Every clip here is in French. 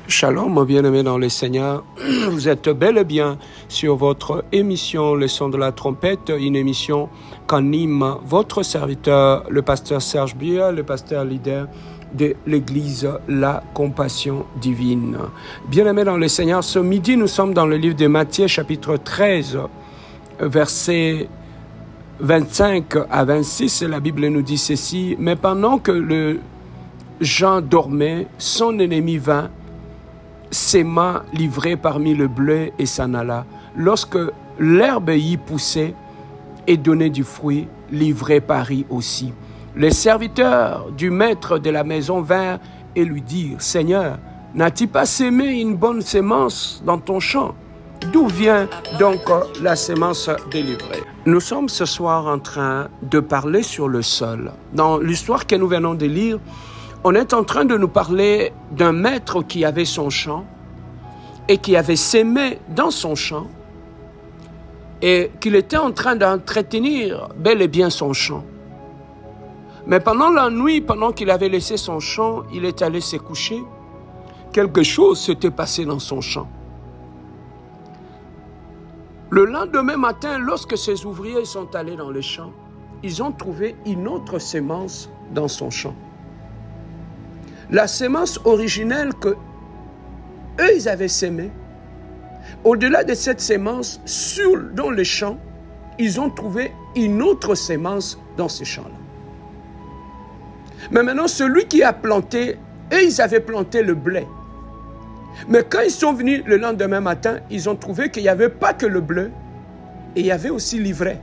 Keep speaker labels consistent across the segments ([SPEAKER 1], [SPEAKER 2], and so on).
[SPEAKER 1] Shalom, bien-aimés dans le Seigneur. Vous êtes bel et bien sur votre émission Le son de la trompette, une émission qu'anime votre serviteur, le pasteur Serge Bia, le pasteur leader de l'église La Compassion Divine. Bien-aimés dans le Seigneur, ce midi, nous sommes dans le livre de Matthieu, chapitre 13, versets 25 à 26. La Bible nous dit ceci: « Mais pendant que le Jean dormait, son ennemi vint, s'aima livré parmi le blé et s'en alla. Lorsque l'herbe y poussait et donnait du fruit, livré parut aussi. Les serviteurs du maître de la maison vinrent et lui dirent: Seigneur, n'as-tu pas sémé une bonne sémence dans ton champ? D'où vient donc la sémence délivrée? » Nous sommes ce soir en train de parler sur le sol. Dans l'histoire que nous venons de lire, on est en train de nous parler d'un maître qui avait son champ et qui avait sémé dans son champ et qu'il était en train d'entretenir bel et bien son champ. Mais pendant la nuit, pendant qu'il avait laissé son champ, il est allé se coucher. Quelque chose s'était passé dans son champ. Le lendemain matin, lorsque ses ouvriers sont allés dans le champ, ils ont trouvé une autre sémence dans son champ. La sémence originelle que eux ils avaient sémée, au-delà de cette sémence, dans le champ, ils ont trouvé une autre sémence dans ce champ-là. Mais maintenant, celui qui a planté, eux ils avaient planté le blé. Mais quand ils sont venus le lendemain matin, ils ont trouvé qu'il n'y avait pas que le blé, et il y avait aussi l'ivraie.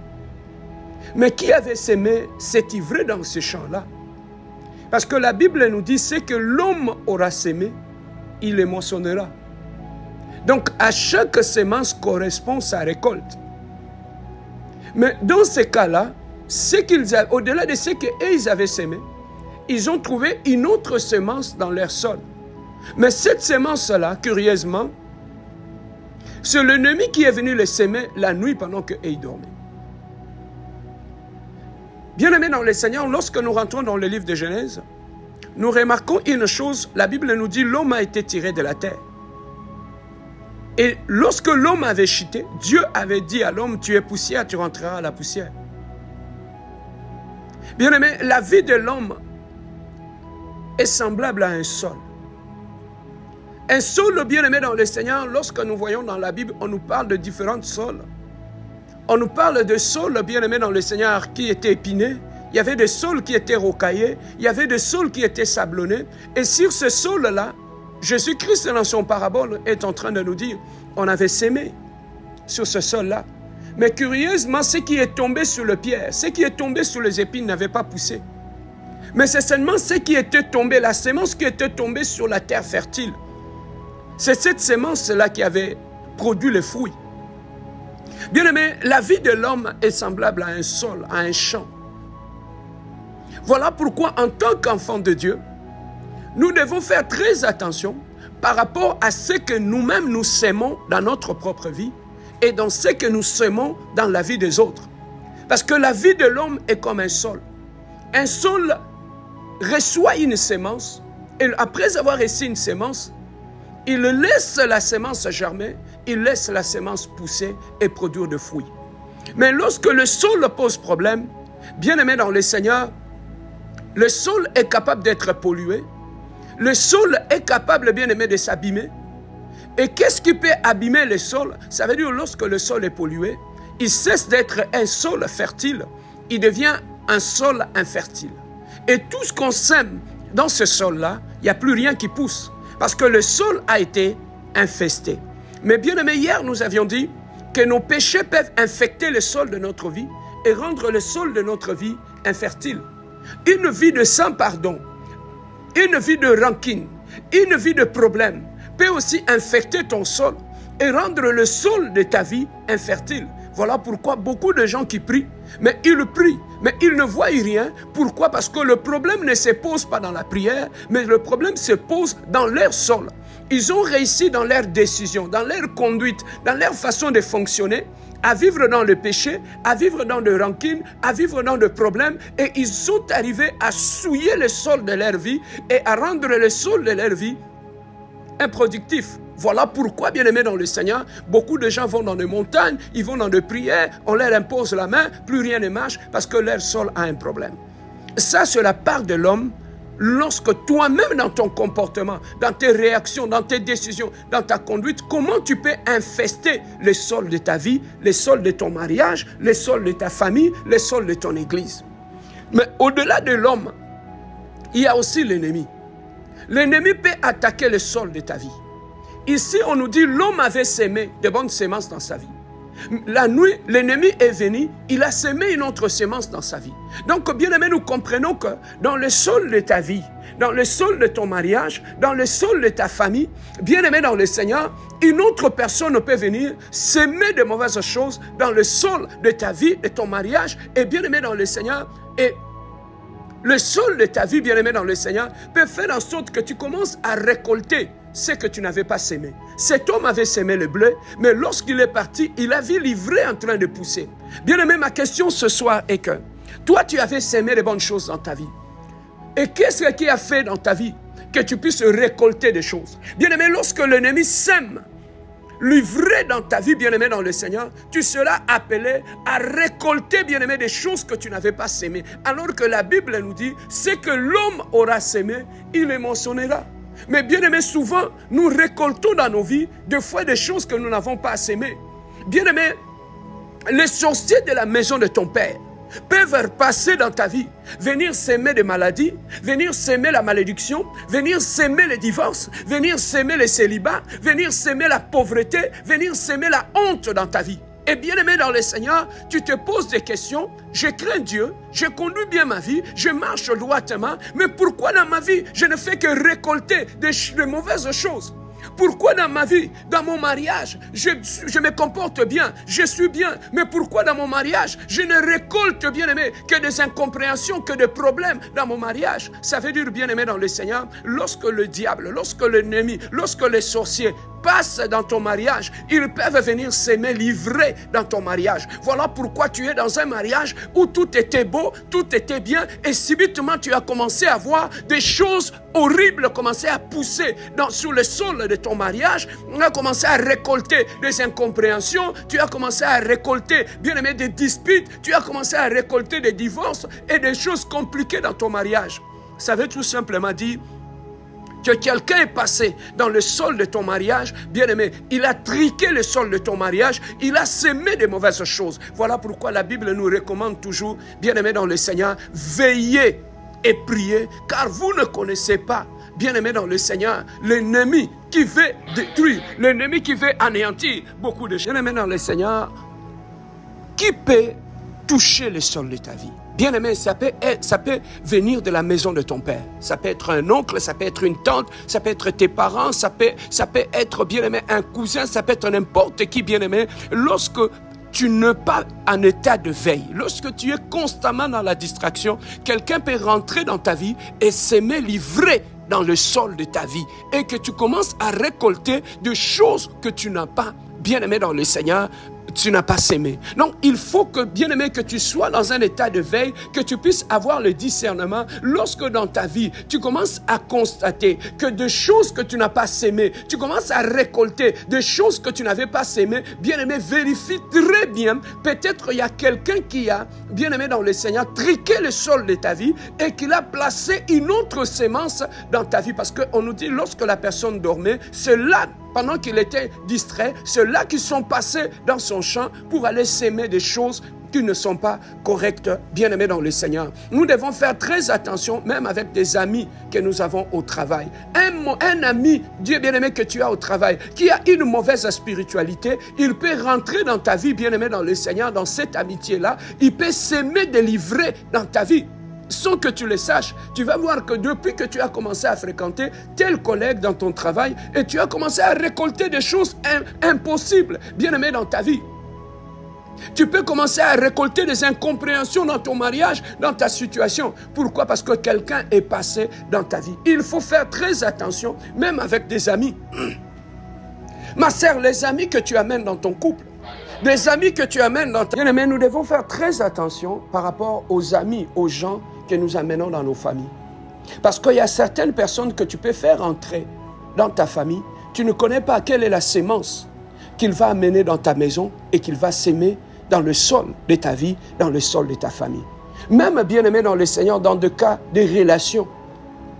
[SPEAKER 1] Mais qui avait sémé cet ivraie dans ce champ-là? Parce que la Bible nous dit, c'est que l'homme aura sémé, il les moissonnera. Donc, à chaque sémence correspond sa récolte. Mais dans ce cas-là, au-delà de ce qu'ils avaient sémé, ils ont trouvé une autre sémence dans leur sol. Mais cette sémence-là, curieusement, c'est l'ennemi qui est venu les sémer la nuit pendant qu'ils dormaient. Bien-aimés dans le Seigneur, lorsque nous rentrons dans le livre de Genèse, nous remarquons une chose. La Bible nous dit: l'homme a été tiré de la terre. Et lorsque l'homme avait chuté, Dieu avait dit à l'homme: tu es poussière, tu rentreras à la poussière. Bien-aimés, la vie de l'homme est semblable à un sol. Un sol, bien-aimé dans le Seigneur, lorsque nous voyons dans la Bible, on nous parle de différents sols. On nous parle de sols, bien-aimés dans le Seigneur, qui étaient épineux. Il y avait des sols qui étaient rocaillés. Il y avait des sols qui étaient sablonnés. Et sur ce sol-là, Jésus-Christ, dans son parabole, est en train de nous dire: on avait sémé sur ce sol-là. Mais curieusement, ce qui est tombé sur le pierre, ce qui est tombé sur les épines n'avait pas poussé. Mais c'est seulement ce qui était tombé, la sémence qui était tombée sur la terre fertile. C'est cette sémence-là qui avait produit les fruits. Bien-aimé, la vie de l'homme est semblable à un sol, à un champ. Voilà pourquoi, en tant qu'enfants de Dieu, nous devons faire très attention par rapport à ce que nous-mêmes nous sémons dans notre propre vie et dans ce que nous sémons dans la vie des autres. Parce que la vie de l'homme est comme un sol. Un sol reçoit une sémence et après avoir reçu une sémence, il laisse la sémence germer, il laisse la sémence pousser et produire de fruits. Mais lorsque le sol pose problème, bien-aimé dans le Seigneur, le sol est capable d'être pollué, le sol est capable, bien-aimé, de s'abîmer. Et qu'est-ce qui peut abîmer le sol? Ça veut dire lorsque le sol est pollué, il cesse d'être un sol fertile, il devient un sol infertile. Et tout ce qu'on sème dans ce sol-là, il n'y a plus rien qui pousse. Parce que le sol a été infesté. Mais bien aimé, hier nous avions dit que nos péchés peuvent infecter le sol de notre vie et rendre le sol de notre vie infertile. Une vie de sans pardon, une vie de rancune, une vie de problème peut aussi infecter ton sol et rendre le sol de ta vie infertile. Voilà pourquoi beaucoup de gens qui prient, mais ils ne voient rien. Pourquoi? Parce que le problème ne se pose pas dans la prière, mais le problème se pose dans leur sol. Ils ont réussi dans leurs décisions, dans leur conduite, dans leur façon de fonctionner, à vivre dans le péché, à vivre dans de rancune, à vivre dans de problèmes, et ils sont arrivés à souiller le sol de leur vie et à rendre le sol de leur vie improductif. Voilà pourquoi, bien-aimés dans le Seigneur, beaucoup de gens vont dans des montagnes, ils vont dans des prières, on leur impose la main, plus rien ne marche parce que leur sol a un problème. Ça, c'est la part de l'homme lorsque toi-même dans ton comportement, dans tes réactions, dans tes décisions, dans ta conduite, comment tu peux infester les sols de ta vie, les sols de ton mariage, les sols de ta famille, les sols de ton église. Mais au-delà de l'homme, il y a aussi l'ennemi. L'ennemi peut attaquer le sol de ta vie. Ici, on nous dit l'homme avait sémé de bonnes semences dans sa vie. La nuit, l'ennemi est venu, il a sémé une autre semence dans sa vie. Donc, bien aimé, nous comprenons que dans le sol de ta vie, dans le sol de ton mariage, dans le sol de ta famille, bien aimé dans le Seigneur, une autre personne peut venir s'aimer de mauvaises choses dans le sol de ta vie, de ton mariage, et bien aimé dans le Seigneur, et le sol de ta vie, bien aimé dans le Seigneur, peut faire en sorte que tu commences à récolter ce que tu n'avais pas sémé. Cet homme avait sémé le blé, mais lorsqu'il est parti, il a vu l'ivraie en train de pousser. Bien aimé, ma question ce soir est que toi, tu avais sémé les bonnes choses dans ta vie. Et qu'est-ce qui a fait dans ta vie que tu puisses récolter des choses? Bien aimé, lorsque l'ennemi sème l'ivraie dans ta vie, bien-aimé dans le Seigneur, tu seras appelé à récolter, bien-aimé, des choses que tu n'avais pas sémées. Alors que la Bible nous dit, ce que l'homme aura sémé, il les mentionnera. Mais bien-aimé, souvent, nous récoltons dans nos vies des fois des choses que nous n'avons pas sémées. Bien-aimé, les sorciers de la maison de ton père peuvent passer dans ta vie, venir s'aimer des maladies, venir s'aimer la malédiction, venir s'aimer les divorces, venir s'aimer les célibats, venir s'aimer la pauvreté, venir s'aimer la honte dans ta vie. Et bien aimé dans le Seigneur, tu te poses des questions, je crains Dieu, je conduis bien ma vie, je marche droitement, mais pourquoi dans ma vie, je ne fais que récolter de mauvaises choses? Pourquoi dans ma vie, dans mon mariage, je me comporte bien, je suis bien, mais pourquoi dans mon mariage, je ne récolte, bien-aimé, que des incompréhensions, que des problèmes dans mon mariage? Ça veut dire, bien-aimé dans le Seigneur, lorsque le diable, lorsque l'ennemi, lorsque les sorciers passent dans ton mariage, ils peuvent venir s'aimer l'ivraie dans ton mariage. Voilà pourquoi tu es dans un mariage où tout était beau, tout était bien, et subitement tu as commencé à voir des choses horribles commencer à pousser sous le sol de ton mariage. On a commencé à récolter des incompréhensions, tu as commencé à récolter, bien aimé, des disputes, tu as commencé à récolter des divorces et des choses compliquées dans ton mariage. Ça veut tout simplement dire que quelqu'un est passé dans le sol de ton mariage, bien-aimé, il a triqué le sol de ton mariage, il a sémé des mauvaises choses. Voilà pourquoi la Bible nous recommande toujours, bien-aimé dans le Seigneur, veillez et priez, car vous ne connaissez pas, bien-aimé dans le Seigneur, l'ennemi qui veut détruire, l'ennemi qui veut anéantir beaucoup de choses. Bien-aimé dans le Seigneur, qui peut toucher le sol de ta vie? Bien-aimé, ça peut venir de la maison de ton père. Ça peut être un oncle, ça peut être une tante, ça peut être tes parents, ça peut être, bien-aimé, un cousin, ça peut être n'importe qui, bien-aimé. Lorsque tu n'es pas en état de veille, lorsque tu es constamment dans la distraction, quelqu'un peut rentrer dans ta vie et s'aimer l'ivraie dans le sol de ta vie et que tu commences à récolter des choses que tu n'as pas, bien-aimé dans le Seigneur, tu n'as pas sémé. Donc, il faut que, bien aimé, que tu sois dans un état de veille, que tu puisses avoir le discernement lorsque dans ta vie, tu commences à constater que des choses que tu n'as pas sémées, tu commences à récolter des choses que tu n'avais pas sémées. Bien aimé, vérifie très bien. Peut-être il y a quelqu'un qui a, bien aimé dans le Seigneur, triqué le sol de ta vie et qu'il a placé une autre sémence dans ta vie. Parce qu'on nous dit, lorsque la personne dormait, c'est là, pendant qu'il était distrait, ceux-là qui sont passés dans son champ pour aller s'aimer des choses qui ne sont pas correctes, bien-aimés dans le Seigneur. Nous devons faire très attention, même avec des amis que nous avons au travail. Un ami, Dieu bien-aimé, que tu as au travail, qui a une mauvaise spiritualité, il peut rentrer dans ta vie, bien-aimé dans le Seigneur, dans cette amitié-là, il peut s'aimer délivrer dans ta vie. Sans que tu le saches, tu vas voir que depuis que tu as commencé à fréquenter tel collègue dans ton travail et tu as commencé à récolter des choses impossibles, bien aimé, dans ta vie. Tu peux commencer à récolter des incompréhensions dans ton mariage, dans ta situation. Pourquoi? Parce que quelqu'un est passé dans ta vie. Il faut faire très attention, même avec des amis. Ma sœur, les amis que tu amènes dans ton couple, des amis que tu amènes dans ta... Bien aimé, nous devons faire très attention par rapport aux amis, aux gens que nous amenons dans nos familles. Parce qu'il y a certaines personnes que tu peux faire entrer dans ta famille, tu ne connais pas quelle est la sémence qu'il va amener dans ta maison et qu'il va s'aimer dans le sol de ta vie, dans le sol de ta famille. Même, bien-aimé dans le Seigneur, dans le cas des relations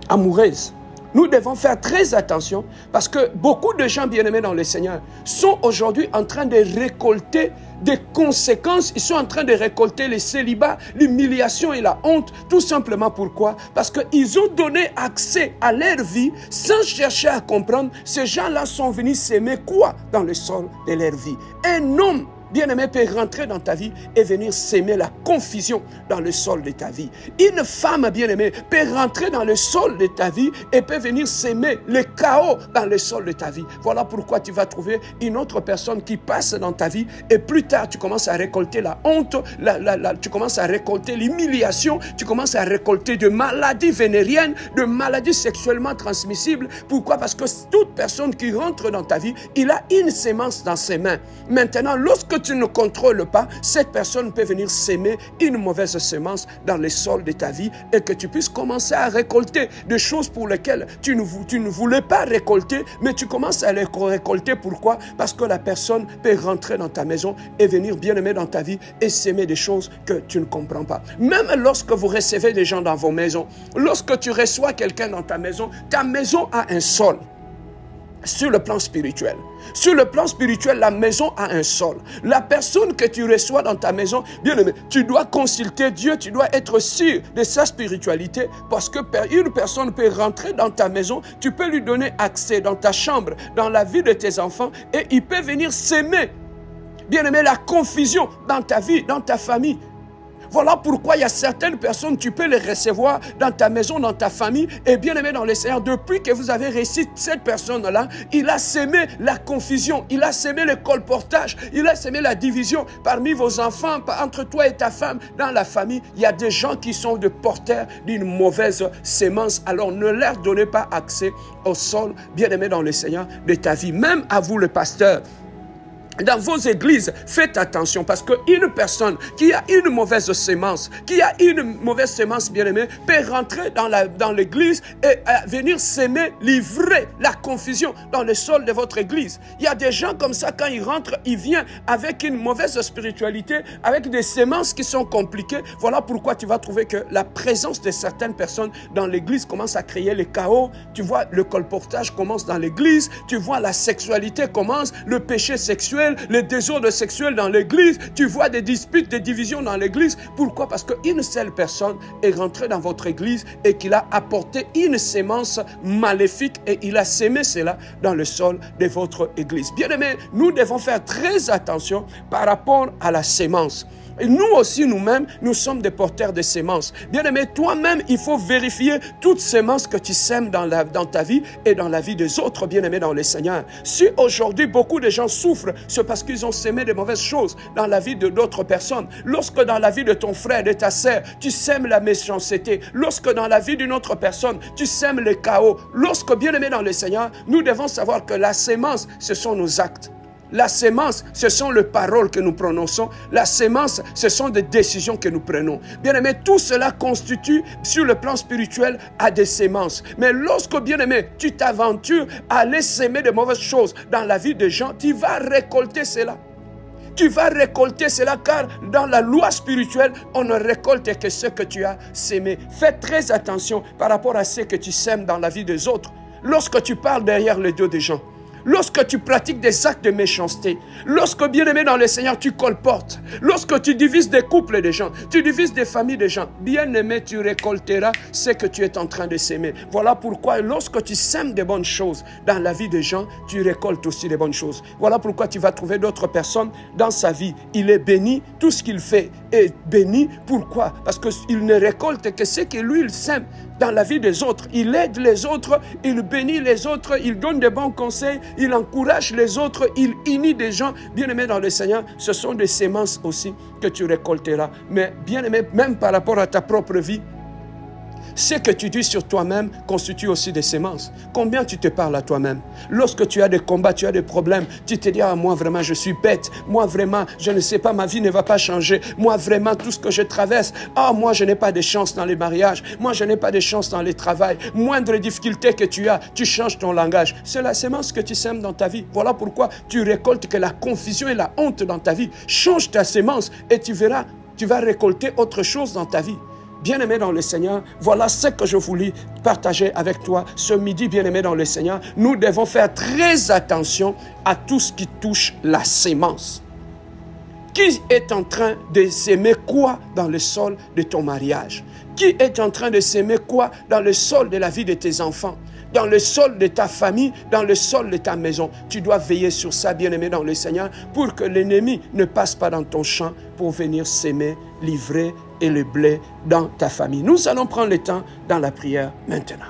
[SPEAKER 1] amoureuses, nous devons faire très attention parce que beaucoup de gens bien-aimés dans le Seigneur sont aujourd'hui en train de récolter des conséquences. Ils sont en train de récolter les célibats, l'humiliation et la honte. Tout simplement pourquoi? Parce qu'ils ont donné accès à leur vie sans chercher à comprendre. Ces gens-là sont venus s'aimer quoi dans le sol de leur vie? Un homme bien-aimé peut rentrer dans ta vie et venir s'aimer la confusion dans le sol de ta vie. Une femme bien-aimée peut rentrer dans le sol de ta vie et peut venir s'aimer le chaos dans le sol de ta vie. Voilà pourquoi tu vas trouver une autre personne qui passe dans ta vie et plus tard tu commences à récolter la honte, tu commences à récolter l'humiliation, tu commences à récolter de maladies vénériennes, de maladies sexuellement transmissibles. Pourquoi? Parce que toute personne qui rentre dans ta vie, il a une sémence dans ses mains. Maintenant, lorsque tu ne contrôles pas, cette personne peut venir s'aimer une mauvaise semence dans les sols de ta vie et que tu puisses commencer à récolter des choses pour lesquelles tu ne voulais pas récolter, mais tu commences à les récolter. Pourquoi? Parce que la personne peut rentrer dans ta maison et venir bien aimer dans ta vie et s'aimer des choses que tu ne comprends pas. Même lorsque vous recevez des gens dans vos maisons, lorsque tu reçois quelqu'un dans ta maison a un sol. Sur le plan spirituel. Sur le plan spirituel, la maison a un sol. La personne que tu reçois dans ta maison, bien aimé, tu dois consulter Dieu, tu dois être sûr de sa spiritualité parce que une personne peut rentrer dans ta maison, tu peux lui donner accès dans ta chambre, dans la vie de tes enfants et il peut venir s'aimer. Bien aimé, la confusion dans ta vie, dans ta famille. Voilà pourquoi il y a certaines personnes, tu peux les recevoir dans ta maison, dans ta famille. Et bien aimé dans le Seigneur, depuis que vous avez reçu cette personne-là, il a sémé la confusion, il a sémé le colportage, il a sémé la division parmi vos enfants, entre toi et ta femme, dans la famille. Il y a des gens qui sont de porteurs d'une mauvaise sémence. Alors ne leur donnez pas accès au sol, bien aimé dans le Seigneur, de ta vie. Même à vous, le pasteur. Dans vos églises, faites attention parce qu'une personne qui a une mauvaise sémence, bien-aimée, peut rentrer dans l'église et venir s'aimer, livrer la confusion dans le sol de votre église. Il y a des gens comme ça, quand ils rentrent, ils viennent avec une mauvaise spiritualité, avec des sémences qui sont compliquées. Voilà pourquoi tu vas trouver que la présence de certaines personnes dans l'église commence à créer le chaos. Tu vois, le colportage commence dans l'église, tu vois, la sexualité commence, le péché sexuel, les désordres sexuels dans l'église, tu vois des disputes, des divisions dans l'église. Pourquoi? Parce qu'une seule personne est rentrée dans votre église et qu'il a apporté une sémence maléfique et il a sémé cela dans le sol de votre église. Bien aimé, nous devons faire très attention par rapport à la sémence. Et nous aussi, nous-mêmes, nous sommes des porteurs de sémences. Bien-aimé, toi-même, il faut vérifier toute sémence que tu sèmes dans ta vie et dans la vie des autres, bien-aimés dans le Seigneur. Si aujourd'hui, beaucoup de gens souffrent, c'est parce qu'ils ont sémé de mauvaises choses dans la vie de d'autres personnes. Lorsque dans la vie de ton frère, de ta sœur, tu sèmes la méchanceté, lorsque dans la vie d'une autre personne, tu sèmes le chaos, lorsque, bien-aimés dans le Seigneur, nous devons savoir que la sémence, ce sont nos actes. La sémence, ce sont les paroles que nous prononçons. La sémence, ce sont des décisions que nous prenons. Bien-aimé, tout cela constitue, sur le plan spirituel, à des sémences. Mais lorsque, bien-aimé, tu t'aventures à aller s'aimer de mauvaises choses dans la vie des gens, tu vas récolter cela. Tu vas récolter cela car dans la loi spirituelle, on ne récolte que ce que tu as sémé. Fais très attention par rapport à ce que tu sèmes dans la vie des autres. Lorsque tu parles derrière le dos des gens, lorsque tu pratiques des actes de méchanceté, lorsque, bien-aimé dans le Seigneur, tu colportes, lorsque tu divises des couples de gens, tu divises des familles de gens, bien-aimé, tu récolteras ce que tu es en train de s'aimer. Voilà pourquoi, lorsque tu sèmes des bonnes choses dans la vie des gens, tu récoltes aussi des bonnes choses. Voilà pourquoi tu vas trouver d'autres personnes dans sa vie. Il est béni, tout ce qu'il fait est béni. Pourquoi? Parce qu'il ne récolte que ce que lui, il sème dans la vie des autres. Il aide les autres, il bénit les autres, il donne de bons conseils, il encourage les autres, il unit des gens. Bien-aimés dans le Seigneur, ce sont des sémences aussi que tu récolteras. Mais bien-aimé, même par rapport à ta propre vie, Ce que tu dis sur toi-même constitue aussi des semences. Combien tu te parles à toi-même? Lorsque tu as des combats, tu as des problèmes, tu te dis, ah, moi vraiment je suis bête, moi vraiment je ne sais pas, ma vie ne va pas changer, moi vraiment tout ce que je traverse, ah, moi je n'ai pas de chance dans les mariages, moi je n'ai pas de chance dans les travails, moindre difficulté que tu as, tu changes ton langage. C'est la semence que tu sèmes dans ta vie. Voilà pourquoi tu récoltes que la confusion et la honte dans ta vie. Change ta semence et tu verras, tu vas récolter autre chose dans ta vie. Bien-aimé dans le Seigneur, voilà ce que je voulais partager avec toi ce midi, bien-aimé dans le Seigneur. Nous devons faire très attention à tout ce qui touche la sémence. Qui est en train de s'aimer quoi dans le sol de ton mariage? Qui est en train de s'aimer quoi dans le sol de la vie de tes enfants? Dans le sol de ta famille, dans le sol de ta maison. Tu dois veiller sur ça, bien-aimé dans le Seigneur, pour que l'ennemi ne passe pas dans ton champ pour venir s'aimer, livrer et le blé dans ta famille. Nous allons prendre le temps dans la prière maintenant.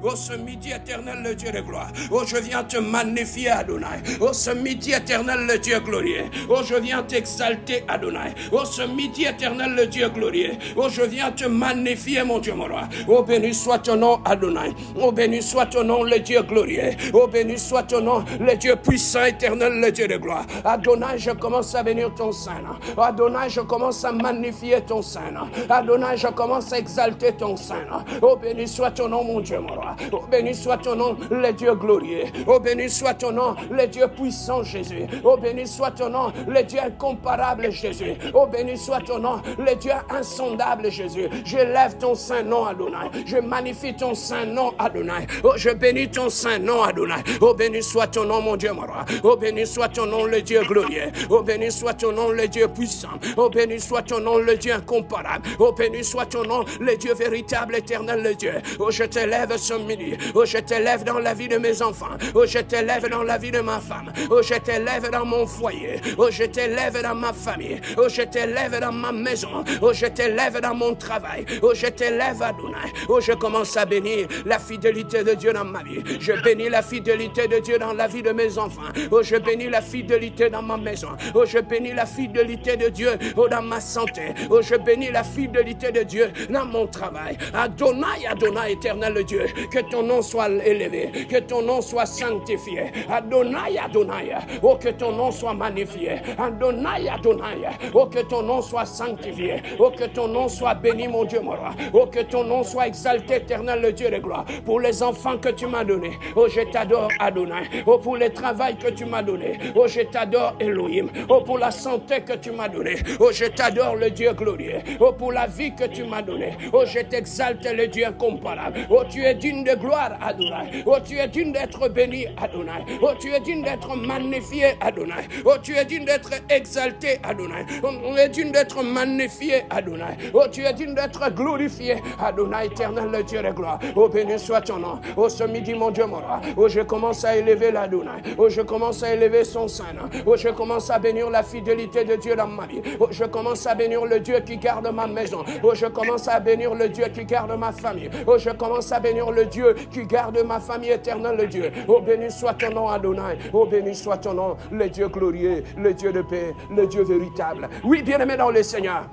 [SPEAKER 1] Oh, ce midi éternel, le Dieu de gloire. Oh, je viens te magnifier, Adonai. Oh, ce midi éternel, le Dieu glorieux. Oh, je viens t'exalter, Adonai. Oh, ce midi éternel, le Dieu glorieux. Oh, je viens te magnifier, mon Dieu, mon roi. Oh, béni soit ton nom, Adonai. Oh, béni soit ton nom, le Dieu glorieux. Oh, béni soit ton nom, le Dieu puissant, éternel, le Dieu de gloire. Adonai, je commence à bénir ton Saint-Nom. Adonai, je commence à magnifier ton Saint-Nom. Adonai, je commence à exalter ton Saint-Nom. Oh, béni soit ton nom, mon Dieu, mon roi. Oh, béni soit ton nom, le Dieu glorieux. Oh, béni soit ton nom, le Dieu puissant, Jésus. Oh, béni soit ton nom, le Dieu incomparable, Jésus. Oh, béni soit ton nom, le Dieu insondable, Jésus. Je lève ton saint nom, Adonai. Je magnifie ton saint nom, Adonai. Oh, je bénis ton saint nom, Adonai. Oh, béni soit ton nom, mon Dieu, mon roi. Oh, béni soit ton nom, le Dieu glorieux. Oh, béni soit ton nom, le Dieu puissant. Oh, béni soit ton nom, le Dieu incomparable. Oh, béni soit ton nom, le Dieu véritable, éternel, le Dieu. Oh, je t'élève ce midi. Oh, je t'élève dans la vie de mes enfants. Oh, je t'élève dans la vie de ma femme. Oh, je t'élève dans mon foyer. Oh, je t'élève dans ma famille. Oh, je t'élève dans ma maison. Oh, je t'élève dans mon travail. Oh, je t'élève, Adonai. Oh, je commence à bénir la fidélité de Dieu dans ma vie. Je bénis la fidélité de Dieu dans la vie de mes enfants. Oh, je bénis la fidélité dans ma maison. Oh, je bénis la fidélité de Dieu dans ma santé. Oh, je bénis la fidélité de Dieu dans mon travail. Adonai, Adonai, éternel Dieu, que ton nom soit élevé, que ton nom soit sanctifié. Adonai, Adonai, oh, que ton nom soit magnifié. Adonai, Adonai, oh, que ton nom soit sanctifié. Oh, que ton nom soit béni, mon Dieu, mon roi. Oh, que ton nom soit exalté, éternel, le Dieu de gloire. Pour les enfants que tu m'as donnés, oh, je t'adore, Adonai. Oh, pour le travail que tu m'as donné, oh, je t'adore, Elohim. Oh, pour la santé que tu m'as donnée, oh, je t'adore, le Dieu glorieux. Oh, pour la vie que tu m'as donnée, oh, je t'exalte, le Dieu incomparable. Oh, tu es digne de gloire, Adonai. Oh, tu es digne d'être béni, Adonai. Oh, tu es digne d'être magnifié, Adonai. Oh, tu es digne d'être exalté, Adonai. Oh, tu es digne d'être magnifié, Adonai. Oh, tu es digne d'être glorifié, Adonai, éternel, le Dieu de gloire. Oh, béni soit ton nom. Oh, ce midi, mon Dieu, mon roi. Oh, je commence à élever l'Adonai. Oh, je commence à élever son Saint-Nom. Oh, je commence à bénir la fidélité de Dieu dans ma vie. Oh, je commence à bénir le Dieu qui garde ma maison. Oh, je commence à bénir le Dieu qui garde ma famille. Oh, je commence à bénir le Dieu qui garde ma famille, éternelle, le Dieu. Oh, béni soit ton nom, Adonai. Oh, béni soit ton nom, le Dieu glorieux, le Dieu de paix, le Dieu véritable. Oui, bien-aimé dans le Seigneur.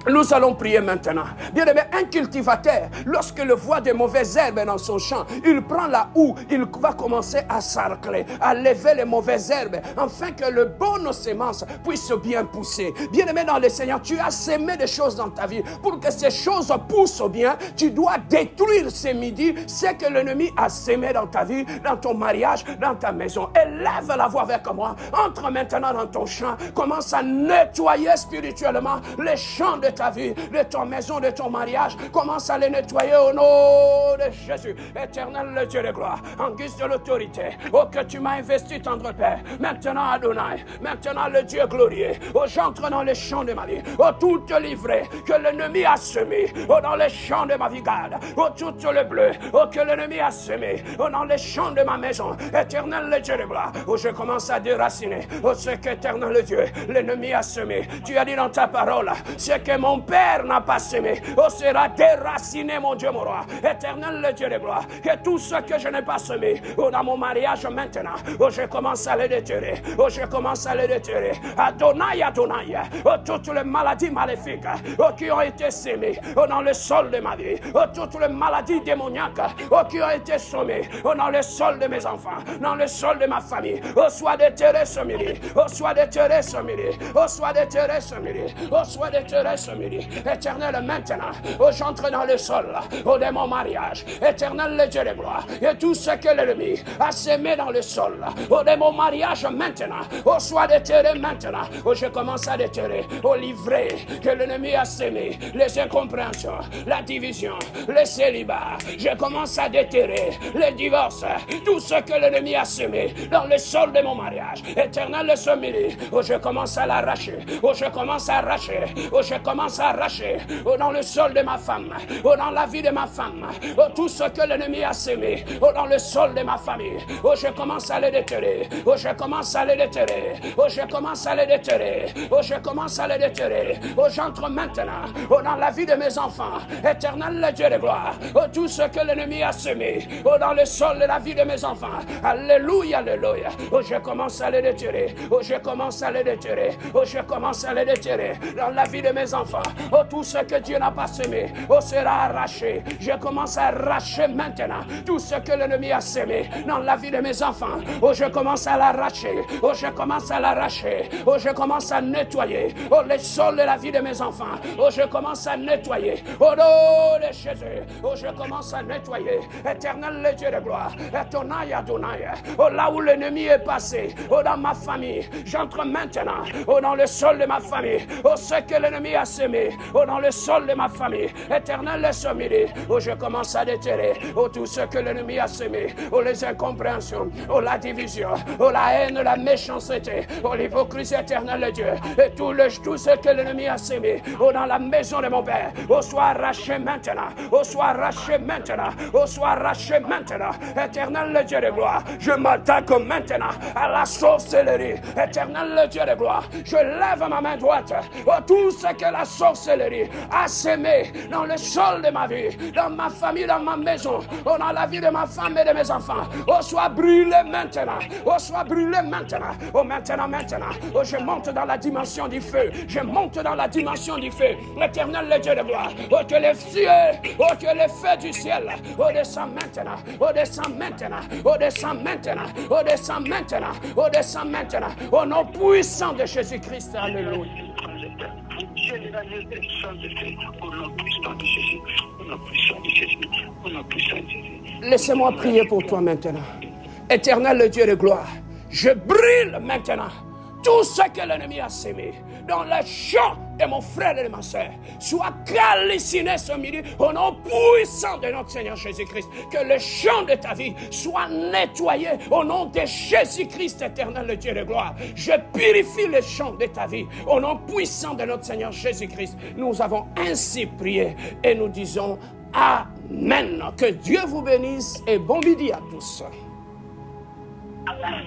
[SPEAKER 1] Nous allons prier maintenant. Bien-aimé, un cultivateur, lorsqu'il voit de mauvaises herbes dans son champ, il prend la houe, il va commencer à sarcler, à lever les mauvaises herbes, afin que le bon semence puisse bien pousser. Bien-aimé dans le Seigneur, tu as sémé des choses dans ta vie. Pour que ces choses poussent bien, tu dois détruire ce midi ce que l'ennemi a sémé dans ta vie, dans ton mariage, dans ta maison. Élève la voix avec moi. Entre maintenant dans ton champ. Commence à nettoyer spirituellement les champs de ta vie, de ton maison, de ton mariage. Commence à les nettoyer au nom de Jésus, éternel, le Dieu de gloire, en guise de l'autorité, oh, que tu m'as investi, tendre Père. Maintenant, Adonai, maintenant, le Dieu glorieux, oh, j'entre dans les champs de ma vie, oh, tout livré que l'ennemi a semé, oh, dans les champs de ma vie, garde, oh, tout le bleu, oh, que l'ennemi a semé, oh, dans les champs de ma maison, éternel, le Dieu de gloire, oh, je commence à déraciner, oh, ce qu'éternel, le Dieu, l'ennemi a semé. Tu as dit dans ta parole, ce que mon père n'a pas semé, sera déraciné, mon Dieu, mon roi. Éternel, le Dieu de gloire. Et tout ce que je n'ai pas semé, dans mon mariage maintenant, je commence à les déterrer. Je commence à les déterrer. Adonai, Adonai. Toutes les maladies maléfiques qui ont été semées dans le sol de ma vie. Toutes les maladies démoniaques qui ont été semées dans le sol de mes enfants, dans le sol de ma famille. Soit déterré ce midi. Soit déterré ce midi. Soit déterré ce midi. Soit déterré ce midi. Éternel, maintenant, j'entre dans le sol de mon mariage. Éternel, le Dieu de gloire. Et tout ce que l'ennemi a semé dans le sol de mon mariage maintenant, soit déterré maintenant. Je commence à déterrer, livrer que l'ennemi a semé, les incompréhensions, la division, le célibat. Je commence à déterrer les divorces, tout ce que l'ennemi a semé dans le sol de mon mariage. Éternel, ce midi, je commence à l'arracher, je commence à arracher, je commence à arracher dans le sol de ma femme, dans la vie de ma femme, tout ce que l'ennemi a semé dans le sol de ma famille. Je commence à les déterrer, je commence à les déterrer, je commence à les déterrer, je commence à les déterrer. J'entre maintenant dans la vie de mes enfants. Éternel, le Dieu de gloire, tout ce que l'ennemi a semé dans le sol de la vie de mes enfants. Alléluia, alléluia. Je commence à les déterrer, je commence à les déterrer, je commence à les déterrer dans la vie de mes enfants. Tout ce que Dieu n'a pas semé sera arraché. Je commence à arracher maintenant tout ce que l'ennemi a semé dans la vie de mes enfants. Je commence à l'arracher, je commence à l'arracher, je commence à nettoyer les sols de la vie de mes enfants. Je commence à nettoyer au nom de Jésus. Je commence à nettoyer. Éternel, le Dieu de gloire. Adonai, Adonai. Là où l'ennemi est passé, dans ma famille, j'entre maintenant dans le sol de ma famille. Ce que l'ennemi a semé dans le sol de ma famille. Éternel, ce midi, je commence à déterrer tout ce que l'ennemi a semé, les incompréhensions, la division, la haine, la méchanceté, l'hypocrisie, éternelle de Dieu, et tout ce que l'ennemi a semé dans la maison de mon Père, soit arraché maintenant, soit arraché maintenant, soit arraché maintenant. Éternel, le Dieu de gloire, je m'attaque maintenant à la sorcellerie. Éternel, le Dieu de gloire, je lève ma main droite, tout ce que la sorcellerie a semé dans le sol de ma vie, dans ma famille, dans ma maison, dans la vie de ma femme et de mes enfants, soit brûlé maintenant, soit brûlé maintenant, maintenant, je monte dans la dimension du feu, je monte dans la dimension du feu. L'éternel, le Dieu de gloire, que les cieux, que les feux du ciel, descend maintenant, descend maintenant, descend maintenant, descend maintenant, descend maintenant, au nom puissant de Jésus-Christ. Alléluia. Laissez-moi prier pour toi maintenant. Éternel, le Dieu de gloire, je brûle maintenant tout ce que l'ennemi a semé dans le champ de mon frère et de ma soeur. Soit calciné ce midi au nom puissant de notre Seigneur Jésus-Christ. Que le champ de ta vie soit nettoyé au nom de Jésus-Christ, éternel, le Dieu de gloire. Je purifie le champ de ta vie au nom puissant de notre Seigneur Jésus-Christ. Nous avons ainsi prié et nous disons Amen. Que Dieu vous bénisse et bon midi à tous. Amen.